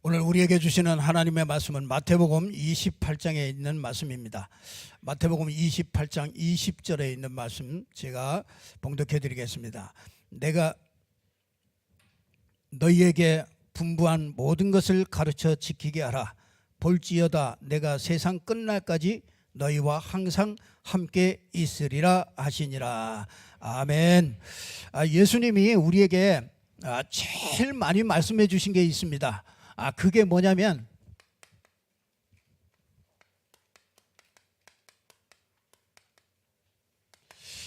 오늘 우리에게 주시는 하나님의 말씀은 마태복음 28장에 있는 말씀입니다. 마태복음 28장 20절에 있는 말씀 제가 봉독해 드리겠습니다. 내가 너희에게 분부한 모든 것을 가르쳐 지키게 하라. 볼지어다 내가 세상 끝날까지 너희와 항상 함께 있으리라 하시니라. 아멘. 예수님이 우리에게 제일 많이 말씀해 주신 게 있습니다. 그게 뭐냐면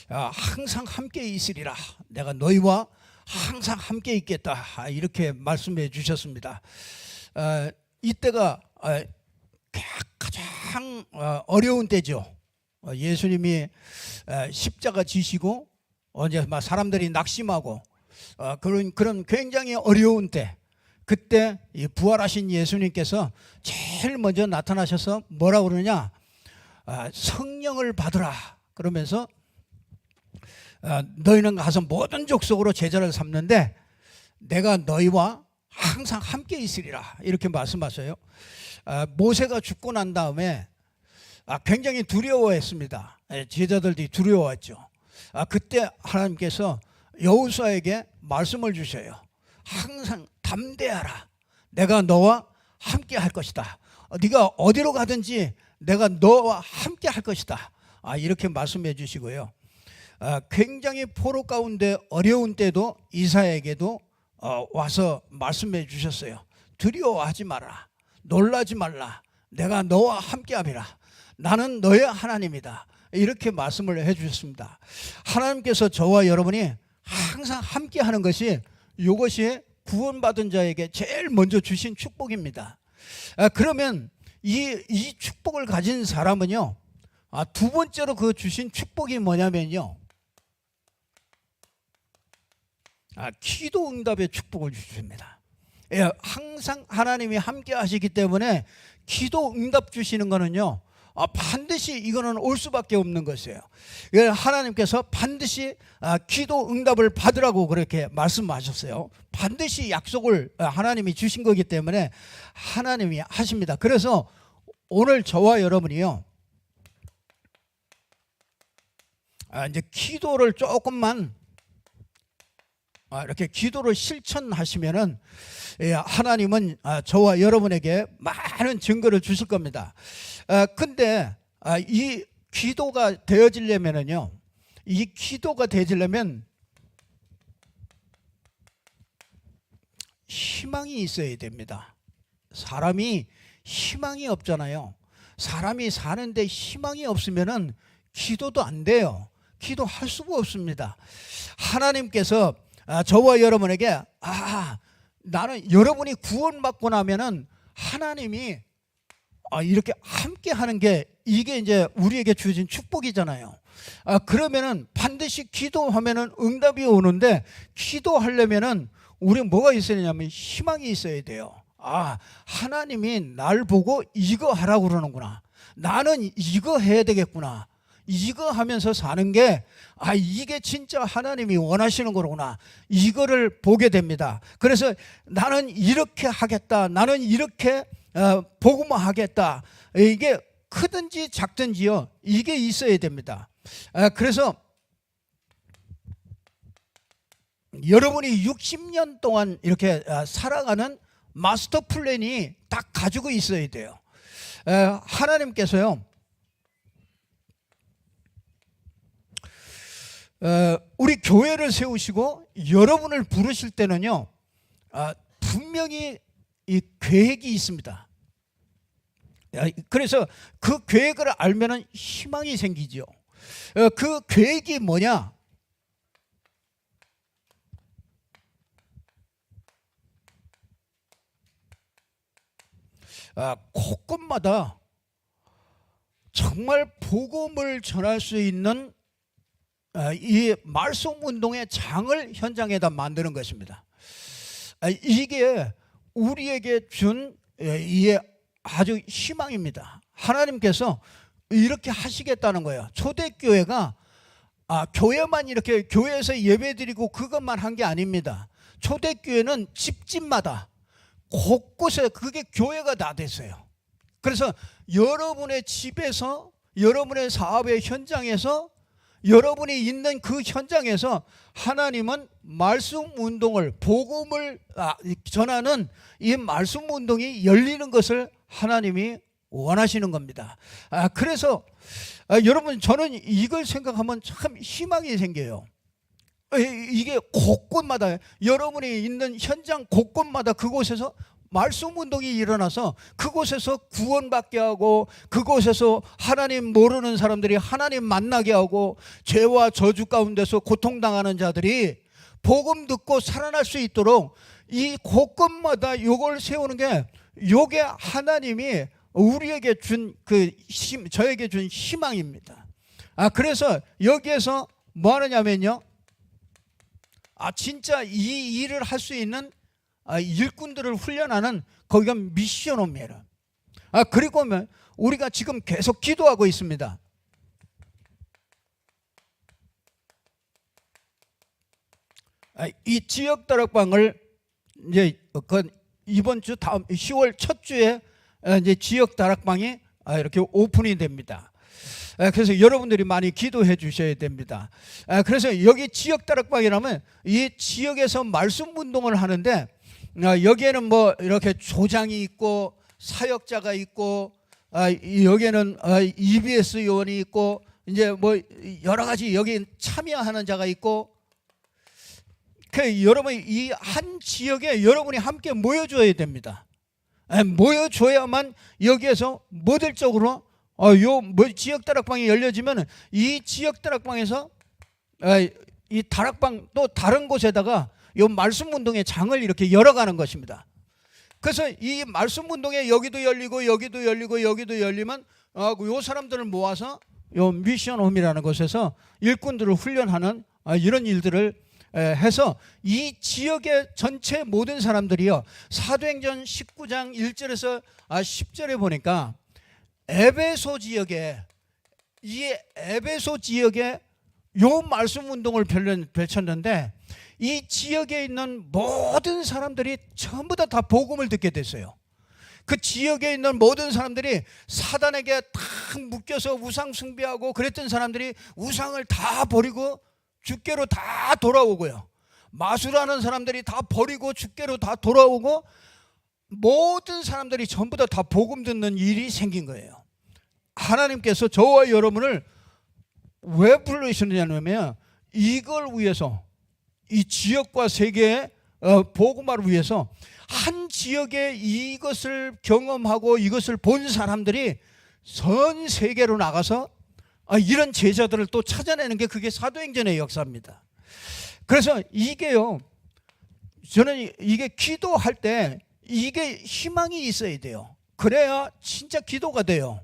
항상 함께 있으리라. 내가 너희와 항상 함께 있겠다. 이렇게 말씀해 주셨습니다. 이때가 가장 어려운 때죠. 예수님이 십자가 지시고 이제 막 사람들이 낙심하고 그런 굉장히 어려운 때, 그때 이 부활하신 예수님께서 제일 먼저 나타나셔서 뭐라고 그러냐, 성령을 받으라 그러면서 너희는 가서 모든 족속으로 제자를 삼는데 내가 너희와 항상 함께 있으리라 이렇게 말씀하셔요. 모세가 죽고 난 다음에 굉장히 두려워했습니다. 제자들이 두려워했죠. 그때 하나님께서 여호수아에게 말씀을 주셔요. 항상 담대하라. 내가 너와 함께 할 것이다. 네가 어디로 가든지 내가 너와 함께 할 것이다. 이렇게 말씀해 주시고요. 굉장히 포로 가운데 어려운 때도 이사야에게도 와서 말씀해 주셨어요. 두려워하지 마라. 놀라지 말라. 내가 너와 함께함이라. 나는 너의 하나님이다. 이렇게 말씀을 해 주셨습니다. 하나님께서 저와 여러분이 항상 함께하는 것이, 이것이 구원받은 자에게 제일 먼저 주신 축복입니다. 그러면 이 축복을 가진 사람은요, 두 번째로 그 주신 축복이 뭐냐면요, 기도 응답의 축복을 주십니다. 항상 하나님이 함께 하시기 때문에 기도 응답 주시는 거는요, 반드시 이거는 올 수밖에 없는 것이에요. 하나님께서 반드시 기도 응답을 받으라고 그렇게 말씀하셨어요. 반드시 약속을 하나님이 주신 거기 때문에 하나님이 하십니다. 그래서 오늘 저와 여러분이요, 이제 기도를 조금만 이렇게 기도를 실천하시면은 하나님은 저와 여러분에게 많은 증거를 주실 겁니다. 근데 이 기도가 되어지려면은요, 이 기도가 되어지려면 희망이 있어야 됩니다. 사람이 희망이 없잖아요. 사람이 사는데 희망이 없으면은 기도도 안 돼요. 기도할 수가 없습니다. 하나님께서 저와 여러분에게 나는 여러분이 구원받고 나면은 하나님이 이렇게 함께 하는 게, 이게 이제 우리에게 주어진 축복이잖아요. 그러면은 반드시 기도하면은 응답이 오는데, 기도하려면은 우리 뭐가 있어야 되냐면 희망이 있어야 돼요. 하나님이 날 보고 이거 하라고 그러는구나. 나는 이거 해야 되겠구나. 이거 하면서 사는 게 이게 진짜 하나님이 원하시는 거구나. 이거를 보게 됩니다. 그래서 나는 이렇게 하겠다. 나는 이렇게 복음화 하겠다. 이게 크든지 작든지요, 이게 있어야 됩니다. 그래서 여러분이 60년 동안 이렇게 살아가는 마스터 플랜이 딱 가지고 있어야 돼요. 하나님께서요, 우리 교회를 세우시고 여러분을 부르실 때는요, 분명히 이 계획이 있습니다. 그래서 그 계획을 알면은 희망이 생기죠. 그 계획이 뭐냐? 곳곳마다 정말 복음을 전할 수 있는 이 말씀 운동의 장을 현장에다 만드는 것입니다. 이게 우리에게 준 이 아주 희망입니다. 하나님께서 이렇게 하시겠다는 거예요. 초대교회가 교회만 이렇게 교회에서 예배드리고 그것만 한 게 아닙니다. 초대교회는 집집마다 곳곳에 그게 교회가 다 됐어요. 그래서 여러분의 집에서, 여러분의 사업의 현장에서, 여러분이 있는 그 현장에서 하나님은 말씀 운동을, 복음을 전하는 이 말씀 운동이 열리는 것을 하나님이 원하시는 겁니다. 그래서 여러분, 저는 이걸 생각하면 참 희망이 생겨요. 이게 곳곳마다, 여러분이 있는 현장 곳곳마다 그곳에서 말씀 운동이 일어나서 그곳에서 구원받게 하고, 그곳에서 하나님 모르는 사람들이 하나님 만나게 하고, 죄와 저주 가운데서 고통당하는 자들이 복음 듣고 살아날 수 있도록 이 곳곳마다 요걸 세우는 게, 요게 하나님이 우리에게 준 저에게 준 희망입니다. 그래서 여기에서 뭐 하느냐면요, 진짜 이 일을 할 수 있는 일꾼들을 훈련하는, 거기가 미션홈이에요. 그리고 우리가 지금 계속 기도하고 있습니다. 이 지역 다락방을 이제 이번 주 다음 10월 첫 주에 이제 지역 다락방이 이렇게 오픈이 됩니다. 그래서 여러분들이 많이 기도해 주셔야 됩니다. 그래서 여기 지역 다락방이라면 이 지역에서 말씀 운동을 하는데, 여기에는 뭐 이렇게 조장이 있고 사역자가 있고, 여기에는 EBS 요원이 있고, 이제 뭐 여러 가지 여기 참여하는 자가 있고, 여러분 이 한 지역에 여러분이 함께 모여줘야 됩니다. 모여줘야만 여기에서 모델적으로 지역 다락방이 열려지면 이 지역 다락방에서 이 다락방 또 다른 곳에다가 요 말씀 운동의 장을 이렇게 열어가는 것입니다. 그래서 이 말씀 운동에 여기도 열리고 여기도 열리고 여기도 열리면 요 사람들을 모아서 요 미션홈이라는 곳에서 일꾼들을 훈련하는 이런 일들을 해서 이 지역의 전체 모든 사람들이요, 사도행전 19장 1절에서 10절에 보니까 에베소 지역에, 이 에베소 지역에 요 말씀 운동을 펼쳤는데, 이 지역에 있는 모든 사람들이 전부 다 복음을 듣게 됐어요. 그 지역에 있는 모든 사람들이 사단에게 딱 묶여서 우상 숭배하고 그랬던 사람들이 우상을 다 버리고 주께로 다 돌아오고요, 마술하는 사람들이 다 버리고 주께로 다 돌아오고, 모든 사람들이 전부 다 복음 듣는 일이 생긴 거예요. 하나님께서 저와 여러분을 왜 부르시느냐면, 이걸 위해서, 이 지역과 세계의 복음화를 위해서 한 지역에 이것을 경험하고 이것을 본 사람들이 전 세계로 나가서 이런 제자들을 또 찾아내는 게, 그게 사도행전의 역사입니다. 그래서 이게요, 저는 이게 기도할 때 이게 희망이 있어야 돼요. 그래야 진짜 기도가 돼요.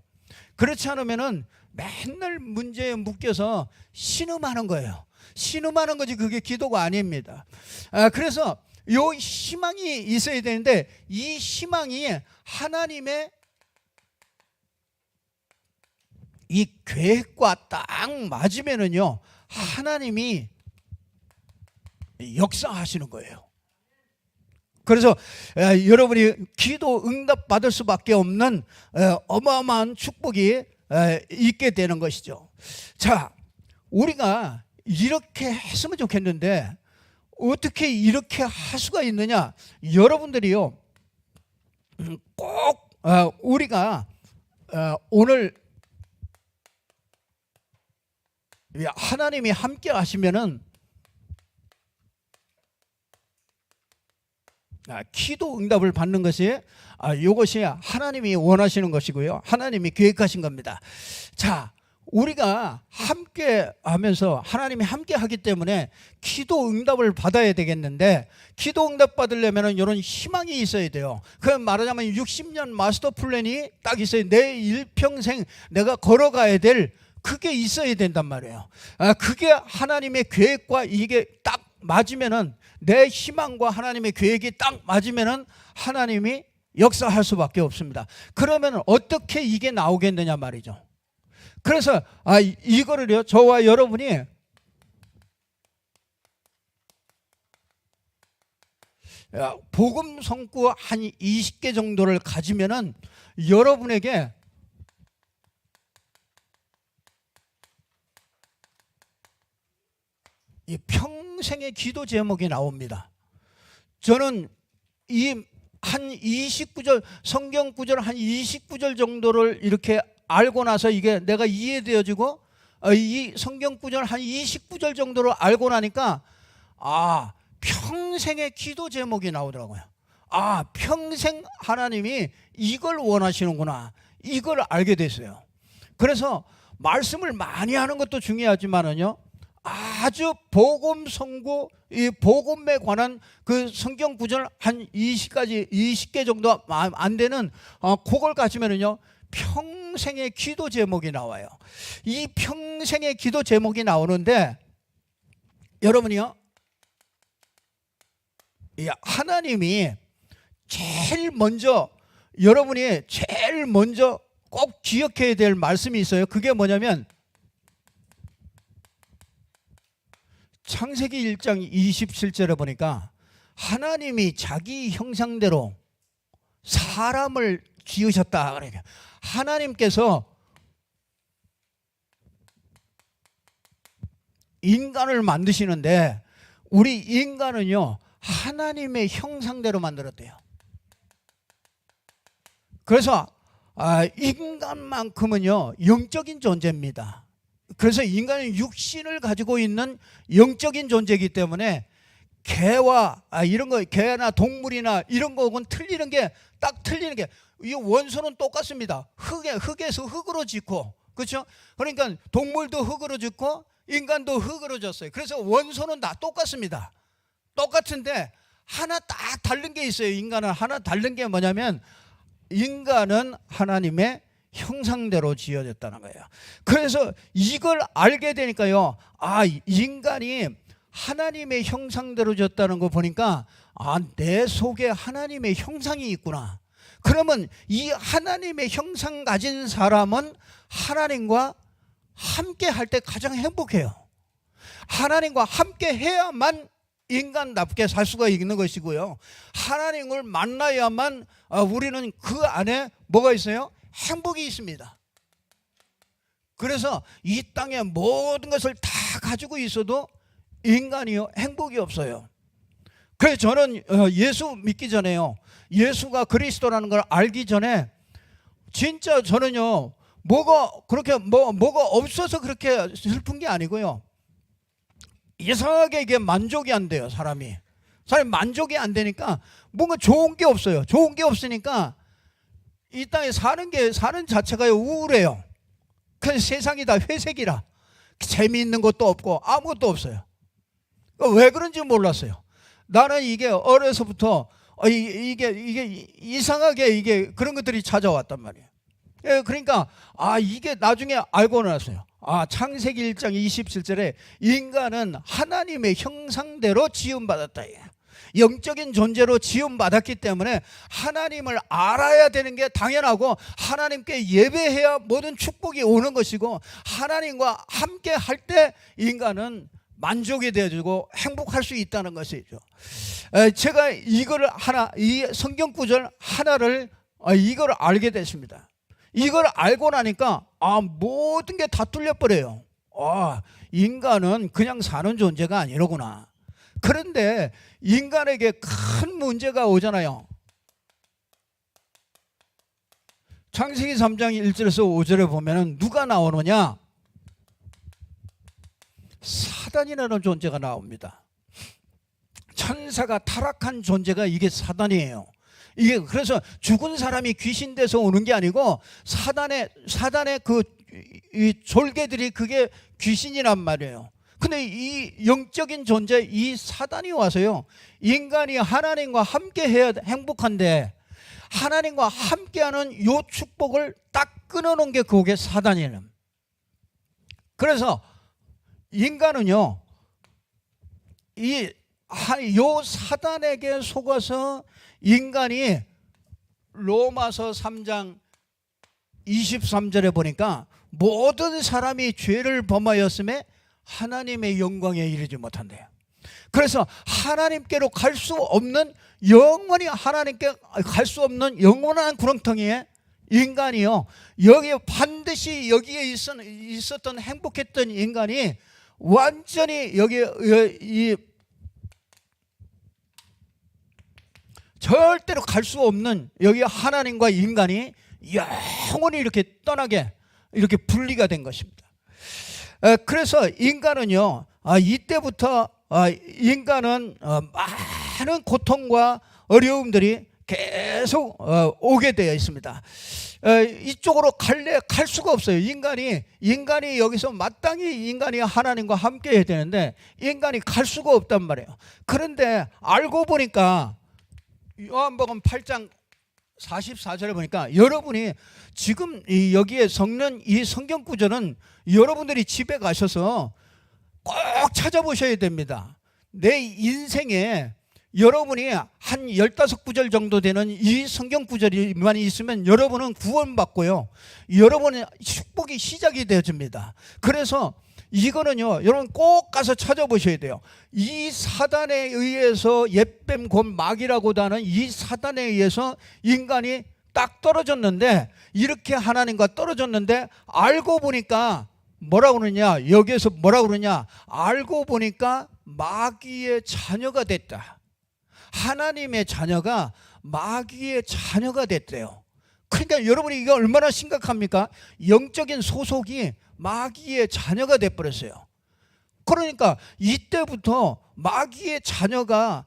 그렇지 않으면은 맨날 문제에 묶여서 신음하는 거예요. 신음하는 거지 그게 기도가 아닙니다. 그래서 요 희망이 있어야 되는데, 이 희망이 하나님의 이 계획과 딱 맞으면은요, 하나님이 역사하시는 거예요. 그래서 여러분이 기도 응답 받을 수밖에 없는 어마어마한 축복이 있게 되는 것이죠. 자, 우리가 이렇게 했으면 좋겠는데 어떻게 이렇게 할 수가 있느냐? 여러분들이요, 꼭 우리가 오늘 하나님이 함께 하시면은 기도 응답을 받는 것이 이것이 하나님이 원하시는 것이고요, 하나님이 계획하신 겁니다. 자, 우리가 함께 하면서 하나님이 함께 하기 때문에 기도 응답을 받아야 되겠는데, 기도 응답 받으려면 이런 희망이 있어야 돼요. 그럼 말하자면 60년 마스터 플랜이 딱 있어요. 내 일평생 내가 걸어가야 될 그게 있어야 된단 말이에요. 그게 하나님의 계획과 이게 딱 맞으면은, 내 희망과 하나님의 계획이 딱 맞으면은 하나님이 역사할 수밖에 없습니다. 그러면 어떻게 이게 나오겠느냐 말이죠. 그래서 이거를요, 저와 여러분이 복음 성구 한 20개 정도를 가지면은 여러분에게 이 평생의 기도 제목이 나옵니다. 저는 이 한 29절 성경 구절 한 29절 정도를 이렇게 알고 나서 이게 내가 이해되어지고 이 성경 구절 한 29절 정도를 알고 나니까 평생의 기도 제목이 나오더라고요. 평생 하나님이 이걸 원하시는구나. 이걸 알게 됐어요. 그래서 말씀을 많이 하는 것도 중요하지만은요, 아주 복음 선고, 이 복음에 관한 그 성경 구절 한 20개 정도 안 되는 그걸 가지면은요, 평생의 기도 제목이 나와요. 이 평생의 기도 제목이 나오는데 여러분이요, 하나님이 여러분이 제일 먼저 꼭 기억해야 될 말씀이 있어요. 그게 뭐냐면 창세기 1장 27절에 보니까 하나님이 자기 형상대로 사람을 지으셨다. 그러니까 하나님께서 인간을 만드시는데 우리 인간은요, 하나님의 형상대로 만들었대요. 그래서 인간만큼은요, 영적인 존재입니다. 그래서 인간은 육신을 가지고 있는 영적인 존재이기 때문에 개와 이런 거, 개나 동물이나 이런 거하고는 틀리는 게, 딱 틀리는 게, 이 원소는 똑같습니다. 흙에서 흙으로 짓고, 그렇죠? 그러니까 동물도 흙으로 짓고 인간도 흙으로 졌어요. 그래서 원소는 다 똑같습니다. 똑같은데 하나 딱 다른 게 있어요. 인간은 하나 다른 게 뭐냐면 인간은 하나님의 형상대로 지어졌다는 거예요. 그래서 이걸 알게 되니까요, 인간이 하나님의 형상대로 졌다는 거 보니까 내 속에 하나님의 형상이 있구나. 그러면 이 하나님의 형상 가진 사람은 하나님과 함께 할 때 가장 행복해요. 하나님과 함께 해야만 인간답게 살 수가 있는 것이고요, 하나님을 만나야만 우리는 그 안에 뭐가 있어요? 행복이 있습니다. 그래서 이 땅의 모든 것을 다 가지고 있어도 인간이요, 행복이 없어요. 그래서 저는 예수 믿기 전에요, 예수가 그리스도라는 걸 알기 전에 진짜 저는요, 뭐가 없어서 그렇게 슬픈 게 아니고요, 이상하게 이게 만족이 안 돼요. 사람이 만족이 안 되니까 뭔가 좋은 게 없어요. 좋은 게 없으니까 이 땅에 사는 자체가 우울해요. 그래서 세상이 다 회색이라 재미있는 것도 없고 아무것도 없어요. 왜 그런지 몰랐어요. 나는 이게 어려서부터 이게 이상하게 이게 그런 것들이 찾아왔단 말이에요. 그러니까 이게 나중에 알고 나서요, 창세기 1장 27절에 인간은 하나님의 형상대로 지음받았다. 영적인 존재로 지음받았기 때문에 하나님을 알아야 되는 게 당연하고, 하나님께 예배해야 모든 축복이 오는 것이고, 하나님과 함께 할 때 인간은 만족이 되어지고 행복할 수 있다는 것이죠. 제가 이걸 이 성경 구절 하나를 이걸 알게 됐습니다. 이걸 알고 나니까 모든 게 다 뚫려버려요. 인간은 그냥 사는 존재가 아니로구나. 그런데 인간에게 큰 문제가 오잖아요. 창세기 3장 1절에서 5절에 보면은 누가 나오느냐? 사단이라는 존재가 나옵니다. 천사가 타락한 존재가 이게 사단이에요. 이게 그래서 죽은 사람이 귀신 돼서 오는 게 아니고 사단의 이 졸개들이 그게 귀신이란 말이에요. 근데 이 영적인 존재, 이 사단이 와서요, 인간이 하나님과 함께 해야 행복한데 하나님과 함께하는 요 축복을 딱 끊어놓은 게 그게 사단이에요. 그래서 인간은요, 요 사단에게 속아서 인간이 로마서 3장 23절에 보니까 모든 사람이 죄를 범하였음에 하나님의 영광에 이르지 못한대요. 그래서 하나님께로 갈 수 없는, 영원히 하나님께 갈 수 없는 영원한 구렁텅이에 인간이요, 여기에 반드시 여기에 있었던 행복했던 인간이 완전히 여기에 이 절대로 갈 수 없는, 여기 하나님과 인간이 영원히 이렇게 떠나게, 이렇게 분리가 된 것입니다. 그래서 인간은요, 이때부터 인간은 많은 고통과 어려움들이 계속 오게 되어 있습니다. 이쪽으로 갈 수가 없어요. 인간이 여기서 마땅히 인간이 하나님과 함께 해야 되는데 인간이 갈 수가 없단 말이에요. 그런데 알고 보니까 요한복음 8장 44절에 보니까, 여러분이 지금 여기에 적는 이 성경 구절은 여러분들이 집에 가셔서 꼭 찾아보셔야 됩니다. 내 인생에 여러분이 한 15구절 정도 되는 이 성경 구절만 있으면 여러분은 구원받고요, 여러분의 축복이 시작이 되어집니다. 그래서 이거는요, 여러분 꼭 가서 찾아보셔야 돼요. 이 사단에 의해서, 옛뱀 곧 마귀라고도 하는 이 사단에 의해서 인간이 딱 떨어졌는데, 이렇게 하나님과 떨어졌는데 알고 보니까 뭐라고 그러냐, 여기에서 뭐라고 그러냐, 알고 보니까 마귀의 자녀가 됐다. 하나님의 자녀가 마귀의 자녀가 됐대요. 그러니까 여러분이 이거 얼마나 심각합니까? 영적인 소속이 마귀의 자녀가 돼버렸어요. 그러니까 이때부터 마귀의 자녀가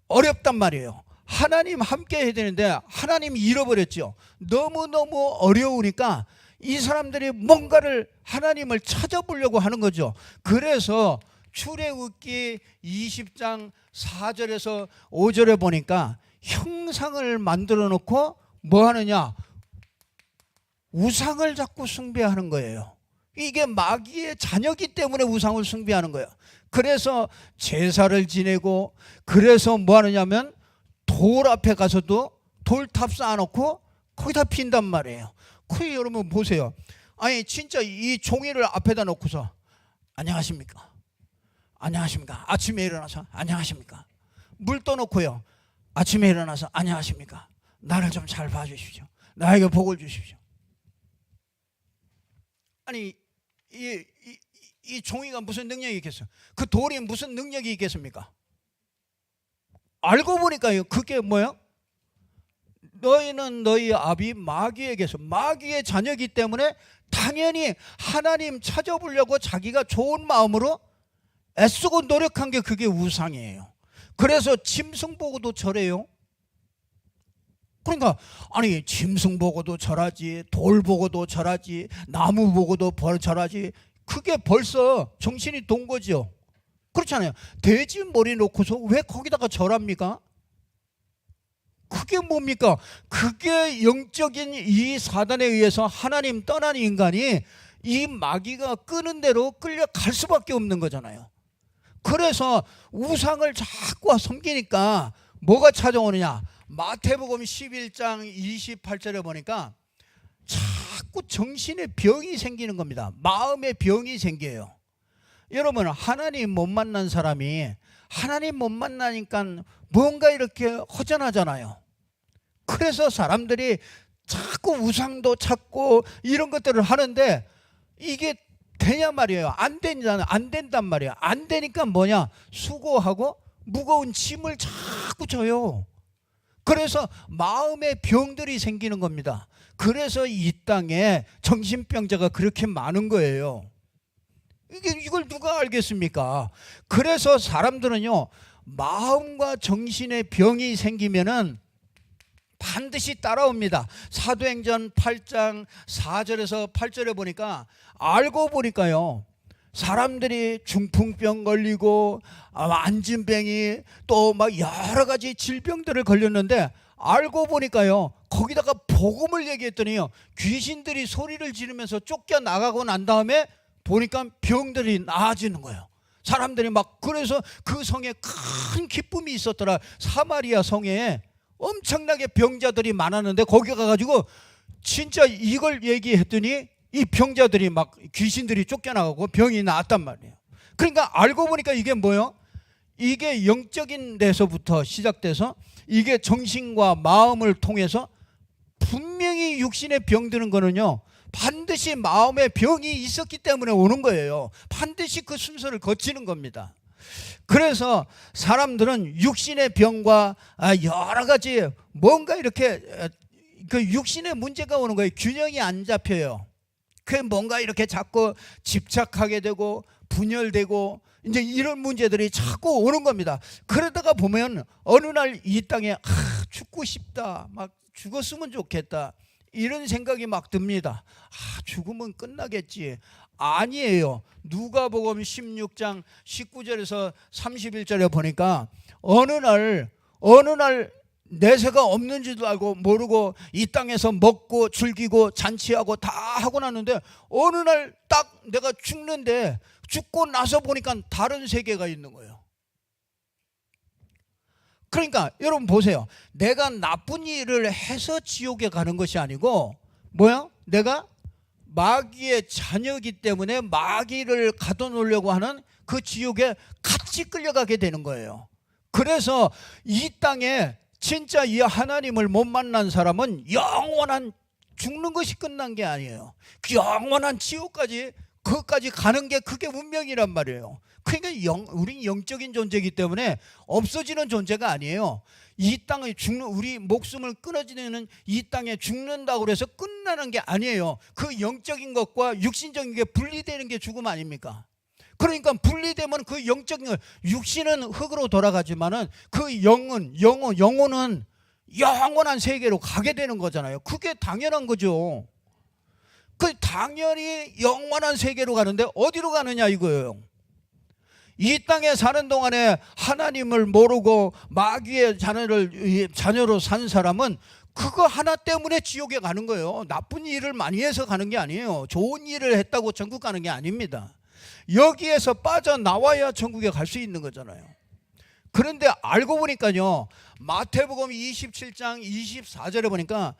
어렵단 말이에요. 하나님 함께 해야 되는데 하나님 잃어버렸죠. 너무너무 어려우니까 이 사람들이 뭔가를, 하나님을 찾아보려고 하는 거죠. 그래서 출애굽기 20장 4절에서 5절에 보니까 형상을 만들어 놓고 뭐 하느냐, 우상을 자꾸 숭배하는 거예요. 이게 마귀의 자녀기 때문에 우상을 숭배하는 거예요. 그래서 제사를 지내고, 그래서 뭐 하느냐면 돌 앞에 가서도 돌탑 쌓아놓고 거기다 핀단 말이에요. 그 여러분 보세요. 아니 진짜 이 종이를 앞에다 놓고서 안녕하십니까, 안녕하십니까, 아침에 일어나서 안녕하십니까, 물 떠놓고요, 아침에 일어나서 안녕하십니까, 나를 좀 잘 봐주십시오, 나에게 복을 주십시오. 아니 이 종이가 무슨 능력이 있겠어요? 그 돌이 무슨 능력이 있겠습니까? 알고 보니까요, 그게 뭐예요? 너희는 너희 아비 마귀에게서, 마귀의 자녀이기 때문에 당연히 하나님 찾아보려고 자기가 좋은 마음으로 애쓰고 노력한 게 그게 우상이에요. 그래서 짐승 보고도 절해요. 그러니까 아니 짐승 보고도 절하지, 돌 보고도 절하지, 나무 보고도 절하지, 그게 벌써 정신이 돈 거죠. 그렇잖아요. 돼지 머리 놓고서 왜 거기다가 절합니까? 그게 뭡니까? 그게 영적인 이 사단에 의해서 하나님 떠난 인간이 이 마귀가 끄는 대로 끌려갈 수밖에 없는 거잖아요. 그래서 우상을 자꾸 섬기니까 뭐가 찾아오느냐, 마태복음 11장 28절에 보니까 자꾸 정신에 병이 생기는 겁니다. 마음에 병이 생겨요. 여러분, 하나님 못 만난 사람이 하나님 못 만나니까 뭔가 이렇게 허전하잖아요. 그래서 사람들이 자꾸 우상도 찾고 이런 것들을 하는데 이게 되냐 말이에요. 안 된단 말이에요. 안 되니까 뭐냐, 수고하고 무거운 짐을 자꾸 져요. 그래서 마음의 병들이 생기는 겁니다. 그래서 이 땅에 정신병자가 그렇게 많은 거예요. 이걸 누가 알겠습니까? 그래서 사람들은요, 마음과 정신의 병이 생기면은 반드시 따라옵니다. 사도행전 8장 4절에서 8절에 보니까, 알고 보니까요, 사람들이 중풍병 걸리고 안진병이 또 막 여러 가지 질병들을 걸렸는데, 알고 보니까요, 거기다가 복음을 얘기했더니요, 귀신들이 소리를 지르면서 쫓겨나가고 난 다음에 보니까 병들이 나아지는 거예요. 사람들이 막, 그래서 그 성에 큰 기쁨이 있었더라. 사마리아 성에 엄청나게 병자들이 많았는데 거기 가가지고 진짜 이걸 얘기했더니 이 병자들이 막 귀신들이 쫓겨나가고 병이 나았단 말이에요. 그러니까 알고 보니까 이게 뭐예요? 이게 영적인 데서부터 시작돼서 이게 정신과 마음을 통해서 분명히 육신의 병드는 거는요, 반드시 마음의 병이 있었기 때문에 오는 거예요. 반드시 그 순서를 거치는 겁니다. 그래서 사람들은 육신의 병과 여러 가지 뭔가 이렇게 그 육신의 문제가 오는 거예요. 균형이 안 잡혀요. 그 뭔가 이렇게 자꾸 집착하게 되고 분열되고 이제 이런 문제들이 자꾸 오는 겁니다. 그러다가 보면 어느 날 이 땅에 죽고 싶다, 막 죽었으면 좋겠다, 이런 생각이 막 듭니다. 죽으면 끝나겠지. 아니에요. 누가복음 16장 19절에서 31절에 보니까 어느 날 내세가 없는지도 알고 모르고 이 땅에서 먹고 즐기고 잔치하고 다 하고 났는데 어느 날 딱 내가 죽는데, 죽고 나서 보니까 다른 세계가 있는 거예요. 그러니까 여러분 보세요. 내가 나쁜 일을 해서 지옥에 가는 것이 아니고 뭐야? 내가 마귀의 자녀이기 때문에 마귀를 가둬놓으려고 하는 그 지옥에 같이 끌려가게 되는 거예요. 그래서 이 땅에 진짜 이 하나님을 못 만난 사람은 영원한 죽는 것이 끝난 게 아니에요. 그 영원한 지옥까지, 그것까지 가는 게 그게 운명이란 말이에요. 그러니까 우린 영적인 존재이기 때문에 없어지는 존재가 아니에요. 이 땅에 죽는, 우리 목숨을 끊어지는 이 땅에 죽는다고 해서 끝나는 게 아니에요. 그 영적인 것과 육신적인 게 분리되는 게 죽음 아닙니까? 그러니까 분리되면 그 영적인 것, 육신은 흙으로 돌아가지만은 그 영혼은 영원한 세계로 가게 되는 거잖아요. 그게 당연한 거죠. 그 당연히 영원한 세계로 가는데 어디로 가느냐 이거예요. 이 땅에 사는 동안에 하나님을 모르고 마귀의 자녀로 산 사람은 그거 하나 때문에 지옥에 가는 거예요. 나쁜 일을 많이 해서 가는 게 아니에요. 좋은 일을 했다고 천국 가는 게 아닙니다. 여기에서 빠져나와야 천국에 갈 수 있는 거잖아요. 그런데 알고 보니까요, 마태복음 27장 24절에 보니까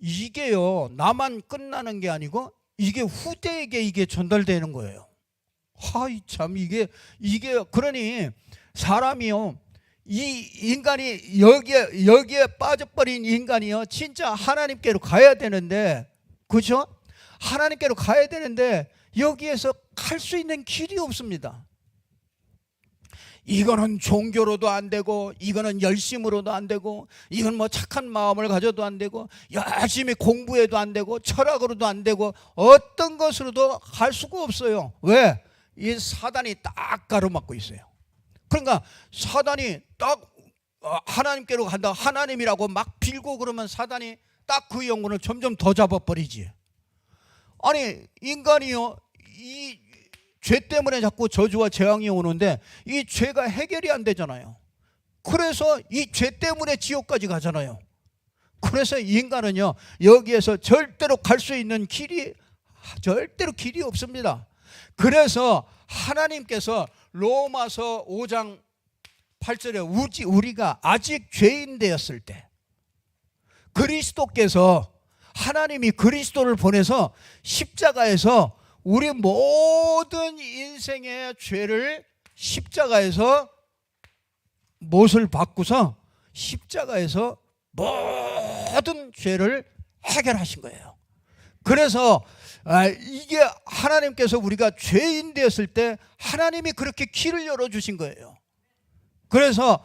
이게요, 나만 끝나는 게 아니고 이게 후대에게 이게 전달되는 거예요. 참 이게 그러니 사람이요, 이 인간이 여기에 빠져버린 인간이요, 진짜 하나님께로 가야 되는데, 그렇죠? 하나님께로 가야 되는데 여기에서 갈 수 있는 길이 없습니다. 이거는 종교로도 안 되고, 이거는 열심으로도 안 되고, 이건 뭐 착한 마음을 가져도 안 되고, 열심히 공부해도 안 되고, 철학으로도 안 되고, 어떤 것으로도 갈 수가 없어요. 왜? 이 사단이 딱 가로막고 있어요. 그러니까 사단이 딱 하나님께로 간다, 하나님이라고 막 빌고 그러면 사단이 딱 그 영혼을 점점 더 잡아버리지. 아니 인간이요, 이 죄 때문에 자꾸 저주와 재앙이 오는데 이 죄가 해결이 안 되잖아요. 그래서 이 죄 때문에 지옥까지 가잖아요. 그래서 인간은요, 여기에서 절대로 갈 수 있는 길이 없습니다. 그래서 하나님께서 로마서 5장 8절에 우리가 아직 죄인 되었을 때 그리스도께서, 하나님이 그리스도를 보내서 십자가에서 우리 모든 인생의 죄를 십자가에서 못을 받고서 십자가에서 모든 죄를 해결하신 거예요. 그래서 이게 하나님께서 우리가 죄인 되었을 때 하나님이 그렇게 길을 열어주신 거예요. 그래서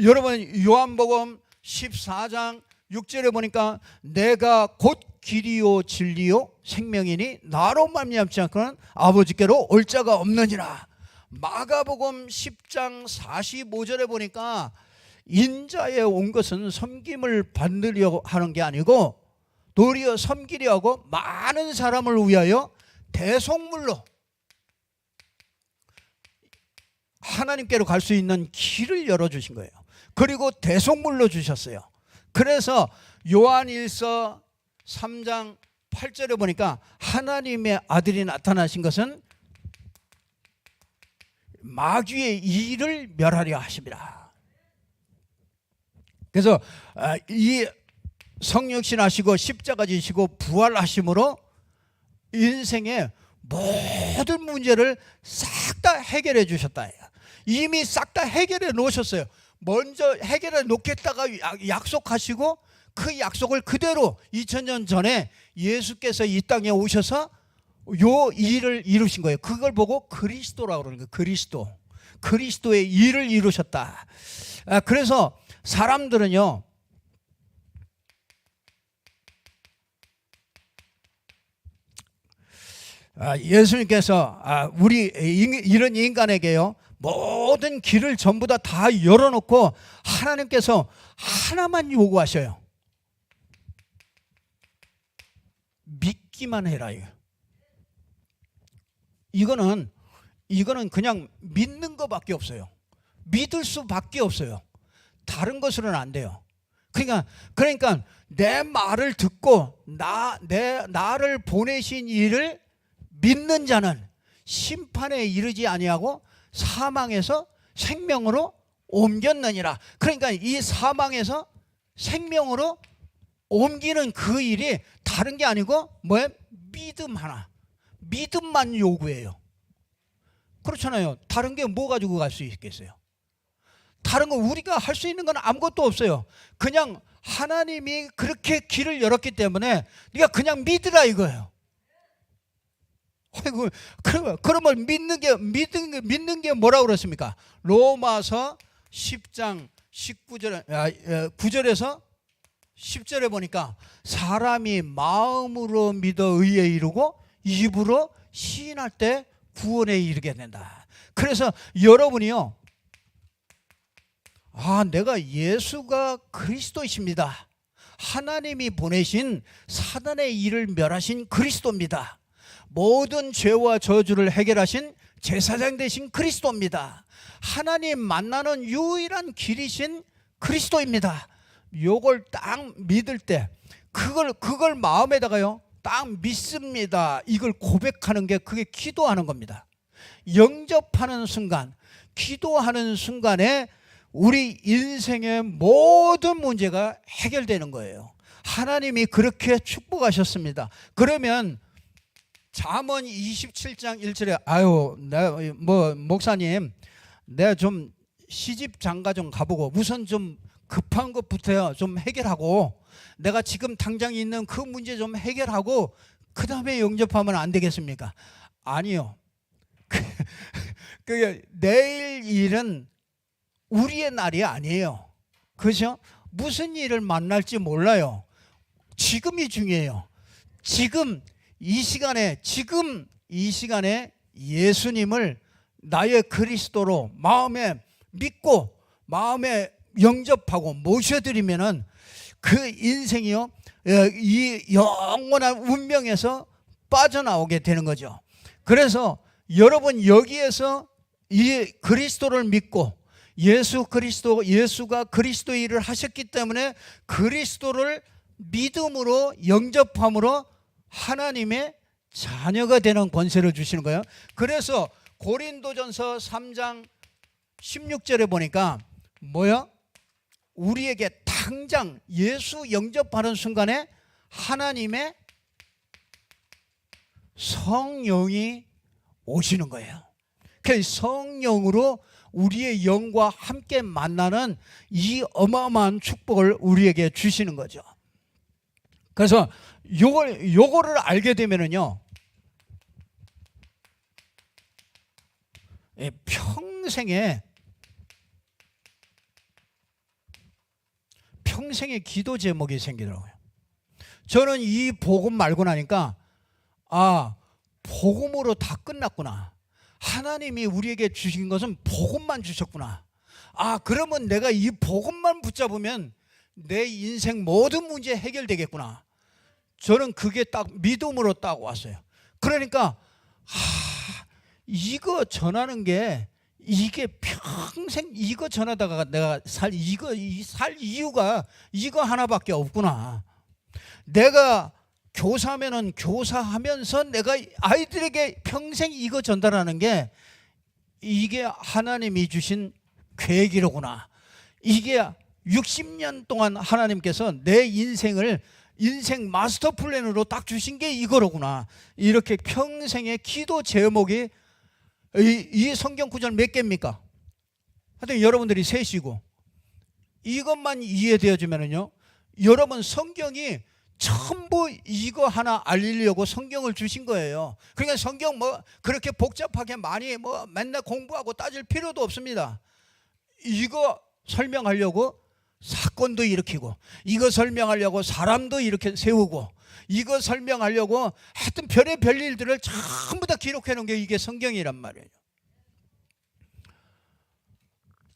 여러분 요한복음 14장 6절에 보니까 내가 곧 길이요 진리요 생명이니 나로 말미암지 않고는 아버지께로 올 자가 없느니라. 마가복음 10장 45절에 보니까 인자에 온 것은 섬김을 받으려 하는 게 아니고 도리어 섬기려 하고 많은 사람을 위하여 대속물로 하나님께로 갈 수 있는 길을 열어주신 거예요. 그리고 대속물로 주셨어요. 그래서 요한일서 3장 8절에 보니까 하나님의 아들이 나타나신 것은 마귀의 일을 멸하려 하심이라. 그래서 이 성육신 하시고 십자가 지시고 부활하심으로 인생의 모든 문제를 싹 다 해결해 주셨다. 이미 싹 다 해결해 놓으셨어요. 먼저 해결해 놓겠다가 약속하시고 그 약속을 그대로 2000년 전에 예수께서 이 땅에 오셔서 요 일을 이루신 거예요. 그걸 보고 그리스도라고 그러는 거예요. 그리스도의 일을 이루셨다. 그래서 사람들은요, 예수님께서 우리 이런 인간에게요, 모든 길을 전부 다 열어놓고 하나님께서 하나만 요구하셔요. 믿기만 해라. 이거는 그냥 믿는 것밖에 없어요. 믿을 수밖에 없어요. 다른 것으로는 안 돼요. 그러니까 내 말을 듣고 나를 보내신 이를 믿는 자는 심판에 이르지 아니하고 사망에서 생명으로 옮겼느니라. 그러니까 이 사망에서 생명으로 옮기는 그 일이 다른 게 아니고 뭐예요? 믿음 하나. 믿음만 요구해요. 그렇잖아요. 다른 게 뭐 가지고 갈 수 있겠어요? 다른 거 우리가 할 수 있는 건 아무것도 없어요. 그냥 하나님이 그렇게 길을 열었기 때문에 네가 그냥 믿으라 이거예요. 그러면 믿는 게 뭐라고 그랬습니까? 로마서 10장 9절에서 10절에 보니까 사람이 마음으로 믿어 의에 이르고 입으로 시인할 때 구원에 이르게 된다. 그래서 여러분이요, 내가 예수가 그리스도이십니다. 하나님이 보내신 사단의 일을 멸하신 그리스도입니다. 모든 죄와 저주를 해결하신 제사장 되신 그리스도입니다. 하나님 만나는 유일한 길이신 그리스도입니다. 요걸 딱 믿을 때 그걸 마음에다가요 딱 믿습니다. 이걸 고백하는 게 그게 기도하는 겁니다. 영접하는 순간, 기도하는 순간에 우리 인생의 모든 문제가 해결되는 거예요. 하나님이 그렇게 축복하셨습니다. 그러면 잠언 27장 1절에 목사님 내가 좀 시집 장가 좀 가보고 우선 좀 급한 것부터 좀 해결하고 내가 지금 당장 있는 그 문제 좀 해결하고 그 다음에 영접하면 안 되겠습니까? 아니요. 내일 일은 우리의 날이 아니에요. 그죠? 무슨 일을 만날지 몰라요. 지금이 중요해요. 지금 이 시간에 예수님을 나의 그리스도로 마음에 믿고 마음에 영접하고 모셔드리면은 그 인생이요, 이 영원한 운명에서 빠져나오게 되는 거죠. 그래서 여러분 여기에서 이 그리스도를 믿고 예수가 그리스도의 일을 하셨기 때문에 그리스도를 믿음으로 영접함으로 하나님의 자녀가 되는 권세를 주시는 거예요. 그래서 고린도전서 3장 16절에 보니까 뭐야? 우리에게 당장 예수 영접하는 순간에 하나님의 성령이 오시는 거예요. 그 성령으로 우리의 영과 함께 만나는 이 어마어마한 축복을 우리에게 주시는 거죠. 그래서 요거를 알게 되면은요, 평생의 기도 제목이 생기더라고요. 저는 이 복음 말고 나니까 복음으로 다 끝났구나. 하나님이 우리에게 주신 것은 복음만 주셨구나. 그러면 내가 이 복음만 붙잡으면 내 인생 모든 문제 해결되겠구나. 저는 그게 딱 믿음으로 딱 왔어요. 그러니까 이거 전하는 게 이게 평생 이거 전하다가 내가 살 이유가 이거 하나밖에 없구나. 내가 교사면은 교사하면서 내가 아이들에게 평생 이거 전달하는 게 이게 하나님이 주신 계획이로구나. 이게 60년 동안 하나님께서 내 인생 마스터 플랜으로 딱 주신 게 이거로구나. 이렇게 평생의 기도 제목이 이 성경 구절 몇 개입니까? 하여튼 여러분들이 셋이고 이것만 이해되어지면은요, 여러분 성경이 전부 이거 하나 알리려고 성경을 주신 거예요. 그러니까 성경 뭐 그렇게 복잡하게 많이 뭐 맨날 공부하고 따질 필요도 없습니다. 이거 설명하려고 사건도 일으키고, 이거 설명하려고 사람도 이렇게 세우고, 이거 설명하려고 하여튼 별의별 일들을 전부 다 기록해 놓은 게 이게 성경이란 말이에요.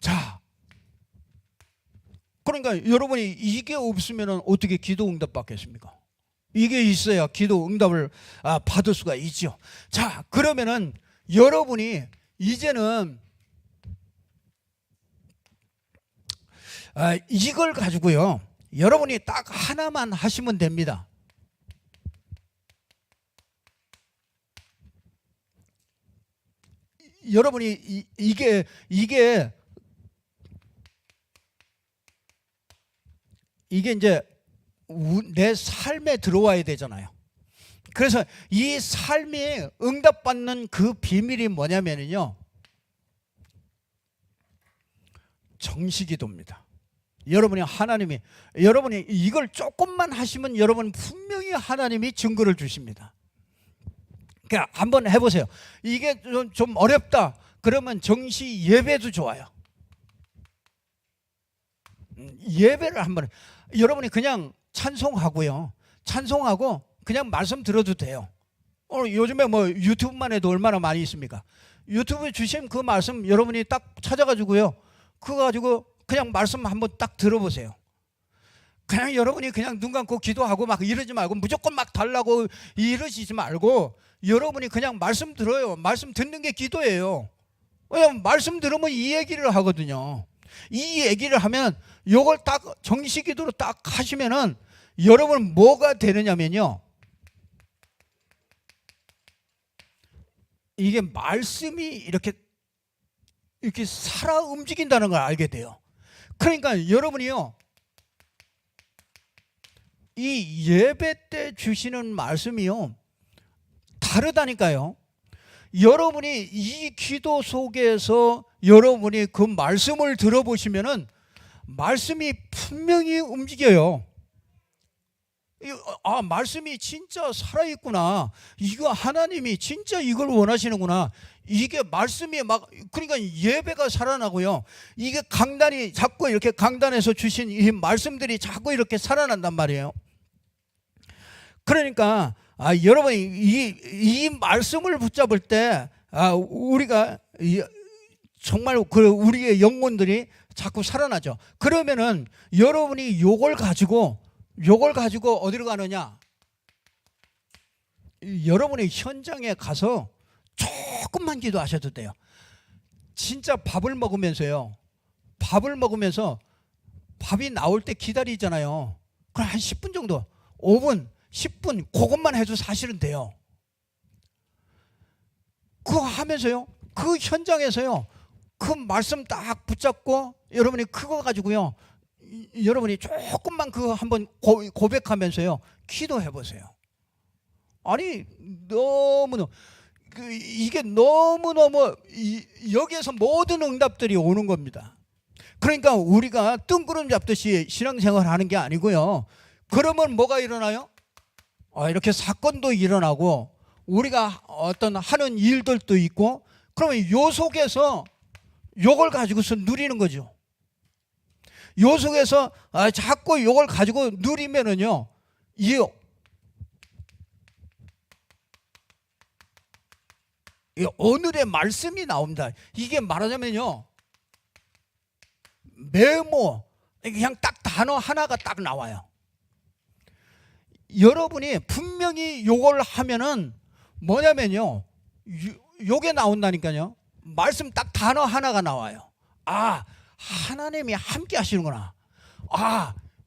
자, 그러니까 여러분이 이게 없으면 어떻게 기도 응답 받겠습니까? 이게 있어야 기도 응답을 받을 수가 있죠. 자, 그러면은 여러분이 이제는 이걸 가지고요, 여러분이 딱 하나만 하시면 됩니다. 여러분이 이게 이제 내 삶에 들어와야 되잖아요. 그래서 이 삶이 응답받는 그 비밀이 뭐냐면요, 정식기도입니다. 여러분이 이걸 조금만 하시면 여러분 분명히 하나님이 증거를 주십니다. 그러니까 한번 해보세요. 이게 좀 어렵다 그러면 정시 예배도 좋아요. 예배를 한번, 여러분이 그냥 찬송하고요, 찬송하고 그냥 말씀 들어도 돼요. 요즘에 뭐 유튜브만 해도 얼마나 많이 있습니까? 유튜브에 주신 그 말씀 여러분이 딱 찾아가지고요, 그거 가지고 그냥 말씀 한번 딱 들어보세요. 그냥 여러분이 그냥 눈 감고 기도하고 막 이러지 말고, 무조건 막 달라고 이러시지 말고, 여러분이 그냥 말씀 들어요. 말씀 듣는 게 기도예요. 왜냐면 말씀 들으면 이 얘기를 하거든요. 이 얘기를 하면 요걸 딱 정식기도로 딱 하시면은 여러분 뭐가 되느냐면요, 이게 말씀이 이렇게 살아 움직인다는 걸 알게 돼요. 그러니까 여러분이요, 이 예배 때 주시는 말씀이요 다르다니까요. 여러분이 이 기도 속에서 여러분이 그 말씀을 들어보시면은 말씀이 분명히 움직여요. 말씀이 진짜 살아있구나, 이거 하나님이 진짜 이걸 원하시는구나, 이게 말씀이 막, 그러니까 예배가 살아나고요, 이게 강단이 자꾸 이렇게 강단에서 주신 이 말씀들이 자꾸 이렇게 살아난단 말이에요. 그러니까 여러분이 이 말씀을 붙잡을 때 우리가 정말 우리의 영혼들이 자꾸 살아나죠. 그러면은 여러분이 요걸 가지고 어디로 가느냐, 여러분의 현장에 가서 조금만 기도하셔도 돼요. 진짜 밥을 먹으면서 밥이 나올 때 기다리잖아요. 그럼 한 10분 정도, 5분 10분 그것만 해도 사실은 돼요. 그거 하면서요, 그 현장에서요, 그 말씀 딱 붙잡고 여러분이 그거 가지고요, 여러분이 조금만 그거 한번 고백하면서요 기도해 보세요. 아니 너무너무 이게 너무너무 여기에서 모든 응답들이 오는 겁니다. 그러니까 우리가 뜬구름 잡듯이 신앙생활 하는 게 아니고요, 그러면 뭐가 일어나요? 이렇게 사건도 일어나고 우리가 어떤 하는 일들도 있고, 그러면 요 속에서 요걸 가지고서 누리는 거죠. 요 속에서 자꾸 요걸 가지고 누리면은요, 이 오늘의 말씀이 나옵니다. 이게 말하자면요, 메모, 그냥 딱 단어 하나가 딱 나와요. 여러분이 분명히 요걸 하면은 뭐냐면요, 요게 나온다니까요. 말씀 딱 단어 하나가 나와요. 하나님이 함께 하시는구나.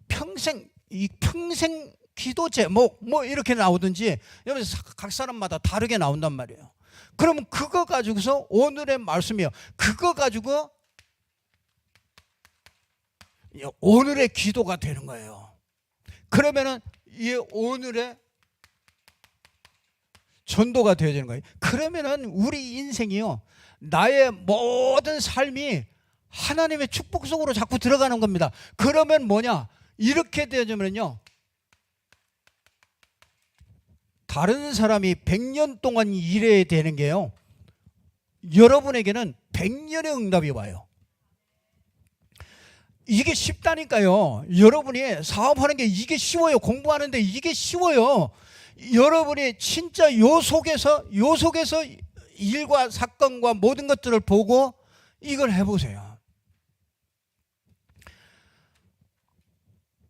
평생 기도 제목 뭐 이렇게 나오든지, 여러분 각 사람마다 다르게 나온단 말이에요. 그러면 그거 가지고서 오늘의 말씀이요, 그거 가지고 오늘의 기도가 되는 거예요. 그러면은 이 오늘의 전도가 되어지는 거예요. 그러면은 우리 인생이요, 나의 모든 삶이 하나님의 축복 속으로 자꾸 들어가는 겁니다. 그러면 뭐냐? 이렇게 되어지면요, 다른 사람이 100년 동안 일해야 되는 게요, 여러분에게는 100년의 응답이 와요. 이게 쉽다니까요. 여러분이 사업하는 게 이게 쉬워요. 공부하는데 이게 쉬워요. 여러분이 진짜 요 속에서 일과 사건과 모든 것들을 보고 이걸 해보세요.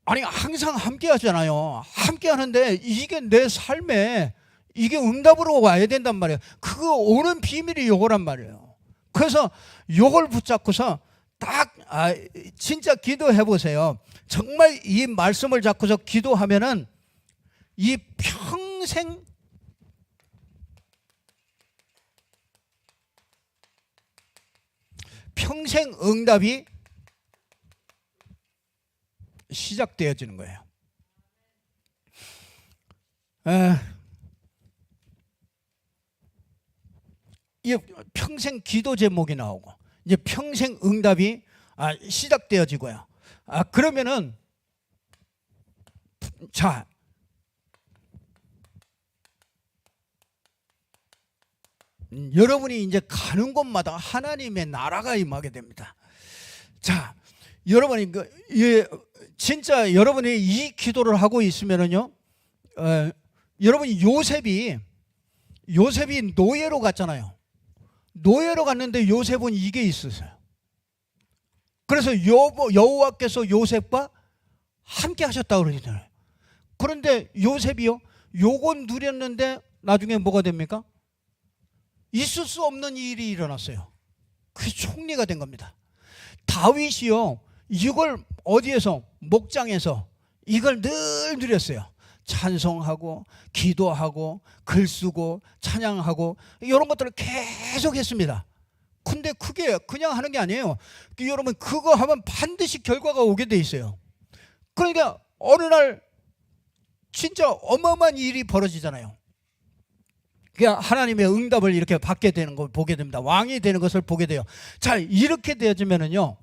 아니, 항상 함께 하잖아요. 함께 하는데 이게 내 삶에 이게 응답으로 와야 된단 말이에요. 그거 오는 비밀이 요거란 말이에요. 그래서 요걸 붙잡고서 딱 진짜 기도해 보세요. 정말 이 말씀을 잡고서 기도하면은 이 평생 응답이 시작되어지는 거예요. 이 평생 기도 제목이 나오고 이제 평생 응답이 시작되어지고요. 그러면은 자, 여러분이 이제 가는 곳마다 하나님의 나라가 임하게 됩니다. 자, 여러분이 진짜 여러분이 이 기도를 하고 있으면은요, 여러분이 요셉이 노예로 갔잖아요. 노예로 갔는데 요셉은 이게 있었어요. 그래서 여호와께서 요셉과 함께 하셨다고 그러잖아요. 그런데 요셉이요, 요거 누렸는데 나중에 뭐가 됩니까? 있을 수 없는 일이 일어났어요. 그게 총리가 된 겁니다. 다윗이요, 이걸 어디에서? 목장에서 이걸 늘 누렸어요. 찬송하고 기도하고 글 쓰고 찬양하고 이런 것들을 계속 했습니다. 근데 그게 그냥 하는 게 아니에요. 여러분, 그거 하면 반드시 결과가 오게 돼 있어요. 그러니까 어느 날 진짜 어마어마한 일이 벌어지잖아요. 그러니까 하나님의 응답을 이렇게 받게 되는 걸 보게 됩니다. 왕이 되는 것을 보게 돼요. 자, 이렇게 되어지면은요,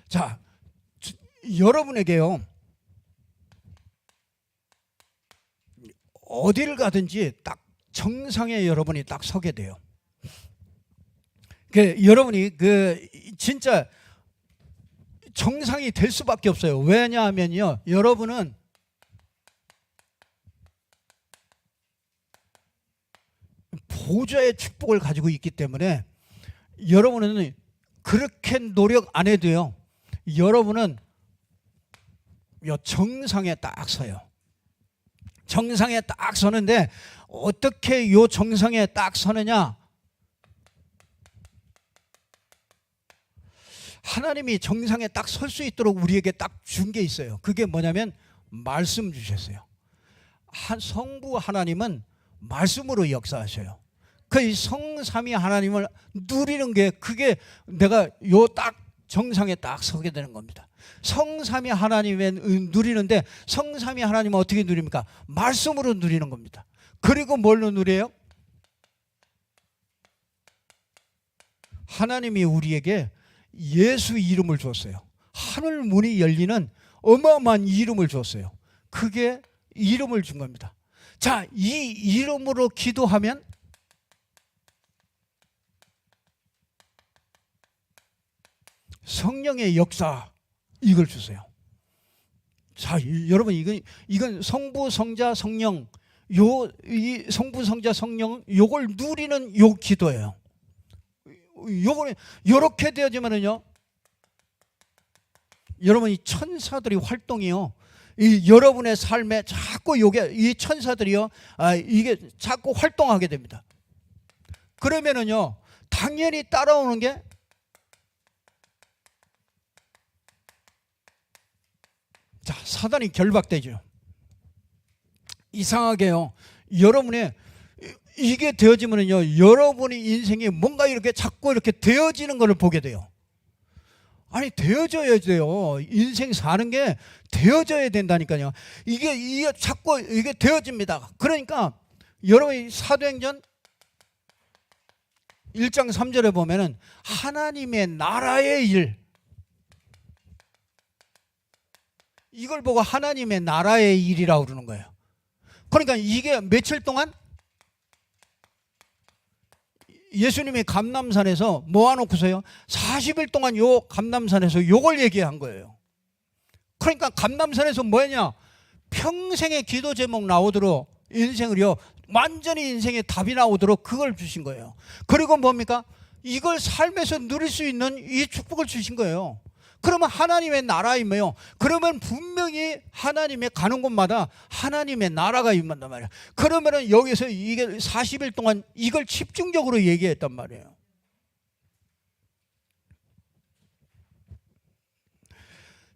자, 여러분에게요, 어디를 가든지 딱 정상에 여러분이 딱 서게 돼요. 여러분이 진짜 정상이 될 수밖에 없어요. 왜냐하면요, 여러분은 보좌의 축복을 가지고 있기 때문에 여러분은 그렇게 노력 안 해도요, 여러분은 정상에 딱 서요. 정상에 딱 서는데 어떻게 요 정상에 딱 서느냐? 하나님이 정상에 딱 설 수 있도록 우리에게 딱 준 게 있어요. 그게 뭐냐면 말씀 주셨어요. 성부 하나님은 말씀으로 역사하셔요. 그 성삼위 하나님을 누리는 게, 그게 내가 요 딱 정상에 딱 서게 되는 겁니다. 성삼위 하나님의 누리는데, 성삼위 하나님은 어떻게 누립니까? 말씀으로 누리는 겁니다. 그리고 뭘로 누려요? 하나님이 우리에게 예수 이름을 줬어요. 하늘 문이 열리는 어마어마한 이름을 줬어요. 그게 이름을 준 겁니다. 자, 이 이름으로 기도하면 성령의 역사, 이걸 주세요. 자, 여러분, 이건 성부, 성자, 성령, 이 성부, 성자, 성령, 요걸 누리는 요 기도예요. 요걸 요렇게 되어지면은요, 여러분이 천사들이 활동이요, 이 여러분의 삶에 자꾸 이 천사들이요, 이게 자꾸 활동하게 됩니다. 그러면은요, 당연히 따라오는 게, 자, 사단이 결박되죠. 이상하게요, 여러분의 이게 되어지면은요, 여러분의 인생이 뭔가 이렇게 자꾸 이렇게 되어지는 것을 보게 돼요. 아니, 되어져야 돼요. 인생 사는 게 되어져야 된다니까요. 이게 자꾸 이게 되어집니다. 그러니까 여러분이 사도행전 1장 3절에 보면은 하나님의 나라의 일, 이걸 보고 하나님의 나라의 일이라고 그러는 거예요. 그러니까 이게 며칠 동안 예수님이 감람산에서 모아놓고서요 40일 동안 요 감람산에서 요걸 얘기한 거예요. 그러니까 감람산에서 뭐냐, 평생의 기도 제목 나오도록 인생을요 완전히 인생의 답이 나오도록 그걸 주신 거예요. 그리고 뭡니까, 이걸 삶에서 누릴 수 있는 이 축복을 주신 거예요. 그러면 하나님의 나라이며요, 그러면 분명히 하나님의 가는 곳마다 하나님의 나라가 임한단 말이에요. 그러면은 여기서 이게 40일 동안 이걸 집중적으로 얘기했단 말이에요.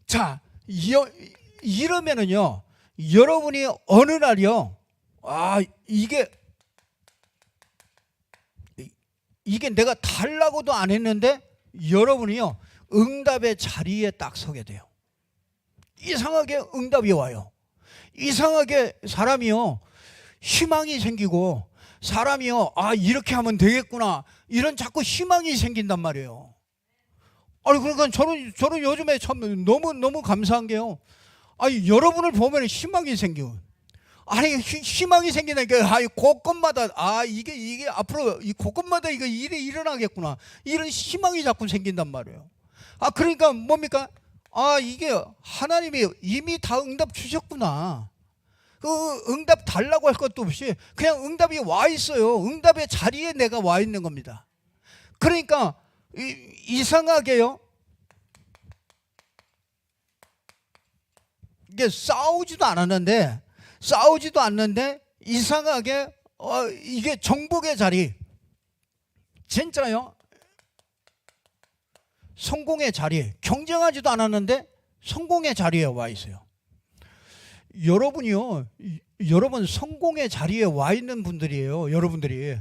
자, 이러면은요 여러분이 어느 날이요, 이게 내가 달라고도 안 했는데 여러분이요 응답의 자리에 딱 서게 돼요. 이상하게 응답이 와요. 이상하게 사람이요 희망이 생기고, 사람이요 이렇게 하면 되겠구나, 이런 자꾸 희망이 생긴단 말이에요. 아니 그러니까 저는 요즘에 참 너무 감사한 게요, 여러분을 보면 희망이 생기고, 희망이 생기니까 곳곳마다 이게 앞으로 이 곳곳마다 이거 일이 일어나겠구나, 이런 희망이 자꾸 생긴단 말이에요. 그러니까 뭡니까, 이게 하나님이 이미 다 응답 주셨구나, 그 응답 달라고 할 것도 없이 그냥 응답이 와 있어요. 응답의 자리에 내가 와 있는 겁니다. 그러니까 이상하게요 이게 싸우지도 않는데 이상하게 이게 정복의 자리, 진짜요 성공의 자리, 경쟁하지도 않았는데 성공의 자리에 와 있어요. 여러분이요, 여러분 성공의 자리에 와 있는 분들이에요. 여러분들이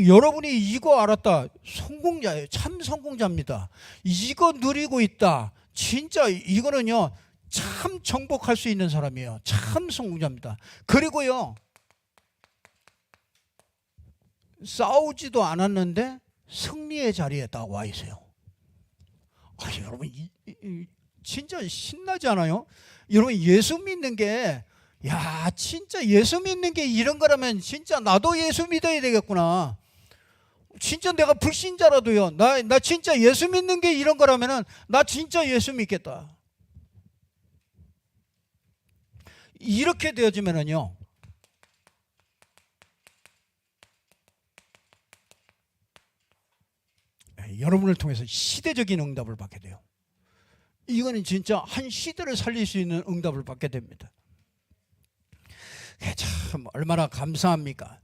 여러분이 이거 알았다, 성공자예요. 참 성공자입니다. 이거 누리고 있다, 진짜 이거는요 참 정복할 수 있는 사람이에요. 참 성공자입니다. 그리고요 싸우지도 않았는데 승리의 자리에 딱 와 있어요. 여러분 진짜 신나지 않아요? 여러분 예수 믿는 게, 진짜 예수 믿는 게 이런 거라면 진짜 나도 예수 믿어야 되겠구나. 진짜 내가 불신자라도요, 나 진짜 예수 믿는 게 이런 거라면 나 진짜 예수 믿겠다. 이렇게 되어지면은요 여러분을 통해서 시대적인 응답을 받게 돼요. 이거는 진짜 한 시대를 살릴 수 있는 응답을 받게 됩니다. 참 얼마나 감사합니까?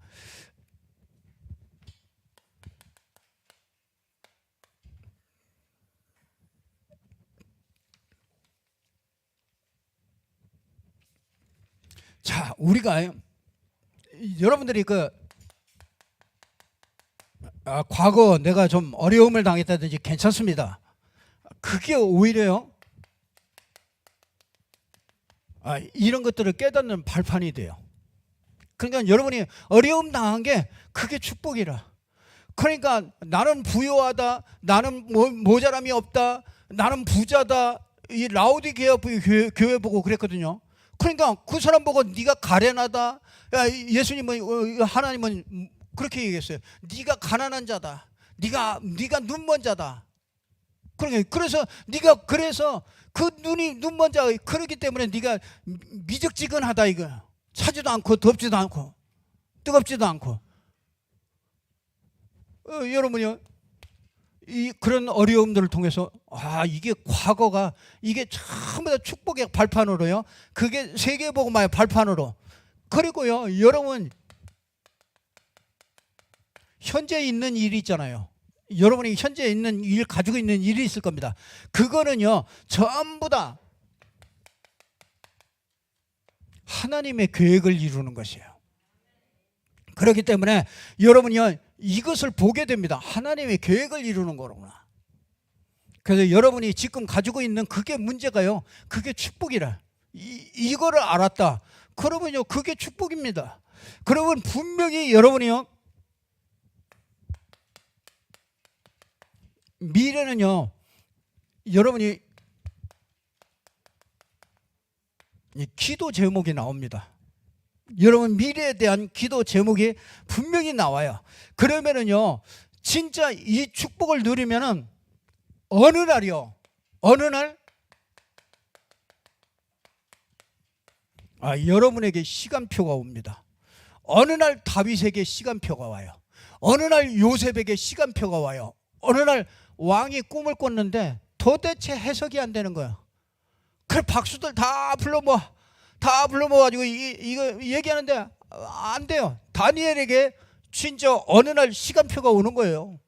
자, 우리가 여러분들이 과거 내가 좀 어려움을 당했다든지 괜찮습니다. 그게 오히려요 이런 것들을 깨닫는 발판이 돼요. 그러니까 여러분이 어려움 당한 게 그게 축복이라. 그러니까 나는 부유하다, 나는 모자람이 없다, 나는 부자다, 이 라오디게아 교회 보고 그랬거든요. 그러니까 그 사람 보고 네가 가련하다, 예수님은 하나님은 그렇게 얘기했어요. 네가 가난한 자다, 네가 눈먼 자다. 그래서 네가 그래서 그 눈먼 자 그러기 때문에 네가 미적지근하다, 이거 차지도 않고 덥지도 않고 뜨겁지도 않고. 여러분요 그런 어려움들을 통해서 이게 과거가 이게 전부 다 축복의 발판으로요, 그게 세계복음화의 발판으로. 그리고요 여러분 현재 있는 일이 있잖아요. 여러분이 현재 있는 일, 가지고 있는 일이 있을 겁니다. 그거는요 전부 다 하나님의 계획을 이루는 것이에요. 그렇기 때문에 여러분이요 이것을 보게 됩니다. 하나님의 계획을 이루는 거구나. 그래서 여러분이 지금 가지고 있는 그게 문제가요, 그게 축복이라. 이거를 알았다 그러면요 그게 축복입니다. 그러면 분명히 여러분이요, 미래는요, 여러분이 이 기도 제목이 나옵니다. 여러분 미래에 대한 기도 제목이 분명히 나와요. 그러면은요, 진짜 이 축복을 누리면은 어느 날이요, 어느 날 여러분에게 시간표가 옵니다. 어느 날 다윗에게 시간표가 와요. 어느 날 요셉에게 시간표가 와요. 어느 날 왕이 꿈을 꿨는데 도대체 해석이 안 되는 거야. 그 박수들 다 불러모아가지고 이거 얘기하는데 안 돼요. 다니엘에게 진짜 어느 날 시간표가 오는 거예요.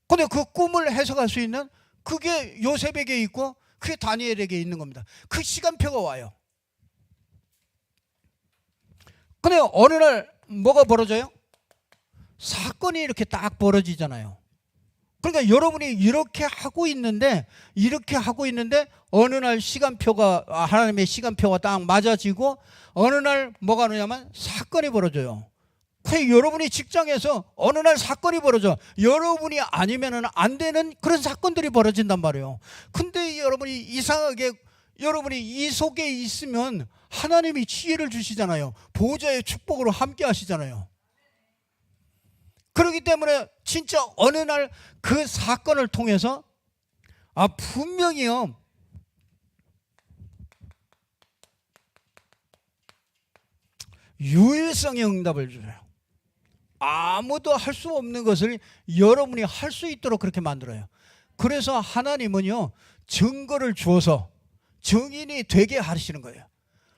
근데 그 꿈을 해석할 수 있는 그게 요셉에게 있고 그게 다니엘에게 있는 겁니다. 그 시간표가 와요. 근데 어느 날 뭐가 벌어져요? 사건이 이렇게 딱 벌어지잖아요. 그러니까 여러분이 이렇게 하고 있는데 어느 날 시간표가, 하나님의 시간표가 딱 맞아지고 어느 날 뭐가 되냐면 사건이 벌어져요. 그 여러분이 직장에서 어느 날 사건이 벌어져. 여러분이 아니면은 안 되는 그런 사건들이 벌어진단 말이에요. 근데 여러분이 이상하게 여러분이 이 속에 있으면 하나님이 지혜를 주시잖아요. 보호자의 축복으로 함께 하시잖아요. 그렇기 때문에 진짜 어느 날 그 사건을 통해서 분명히요, 유일성의 응답을 줘요. 아무도 할 수 없는 것을 여러분이 할 수 있도록 그렇게 만들어요. 그래서 하나님은요, 증거를 주어서 증인이 되게 하시는 거예요.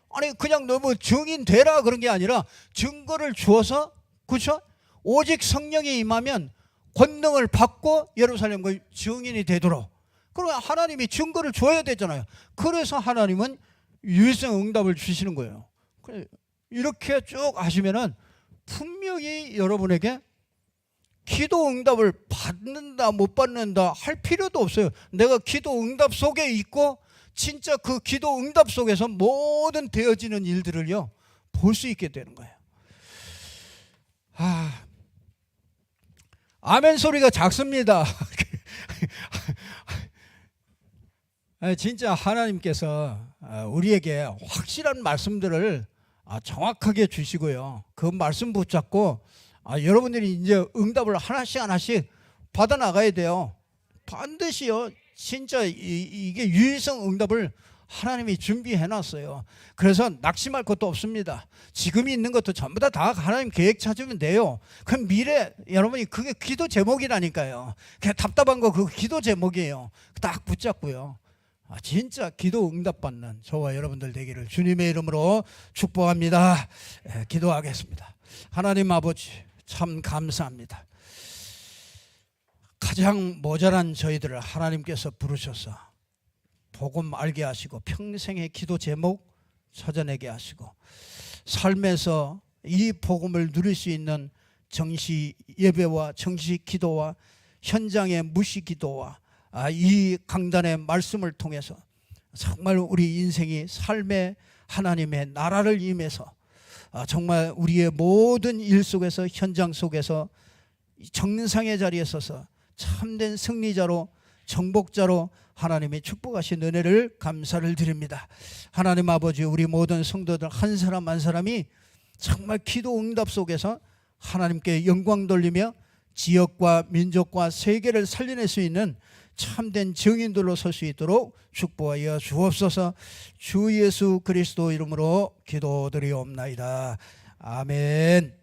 아니 그냥 너무 증인 되라 그런 게 아니라 증거를 주어서, 그렇죠? 오직 성령이 임하면 권능을 받고 예루살렘과 증인이 되도록, 그러면 하나님이 증거를 줘야 되잖아요. 그래서 하나님은 유일성 응답을 주시는 거예요. 이렇게 쭉 하시면은 분명히 여러분에게 기도 응답을 받는다 못 받는다 할 필요도 없어요. 내가 기도 응답 속에 있고 진짜 그 기도 응답 속에서 모든 되어지는 일들을요 볼 수 있게 되는 거예요. 아멘 소리가 작습니다. 진짜 하나님께서 우리에게 확실한 말씀들을 정확하게 주시고요, 그 말씀 붙잡고 여러분들이 이제 응답을 하나씩 받아 나가야 돼요. 반드시요. 진짜 이게 유일성 응답을 하나님이 준비해 놨어요. 그래서 낙심할 것도 없습니다. 지금 있는 것도 전부 다 하나님 계획 찾으면 돼요. 그럼 미래 여러분이 그게 기도 제목이라니까요. 그냥 답답한 거 그거 기도 제목이에요. 딱 붙잡고요, 진짜 기도 응답받는 저와 여러분들 되기를 주님의 이름으로 축복합니다. 기도하겠습니다. 하나님 아버지 참 감사합니다. 가장 모자란 저희들을 하나님께서 부르셔서 복음 알게 하시고 평생의 기도 제목 찾아내게 하시고 삶에서 이 복음을 누릴 수 있는 정시 예배와 정시 기도와 현장의 무시 기도와 이 강단의 말씀을 통해서 정말 우리 인생이 삶의 하나님의 나라를 임해서 정말 우리의 모든 일 속에서 현장 속에서 정상의 자리에 서서 참된 승리자로 정복자로 하나님의 축복하신 은혜를 감사를 드립니다. 하나님 아버지, 우리 모든 성도들 한 사람 한 사람이 정말 기도 응답 속에서 하나님께 영광 돌리며 지역과 민족과 세계를 살려낼 수 있는 참된 증인들로 설 수 있도록 축복하여 주옵소서. 주 예수 그리스도 이름으로 기도드리옵나이다. 아멘.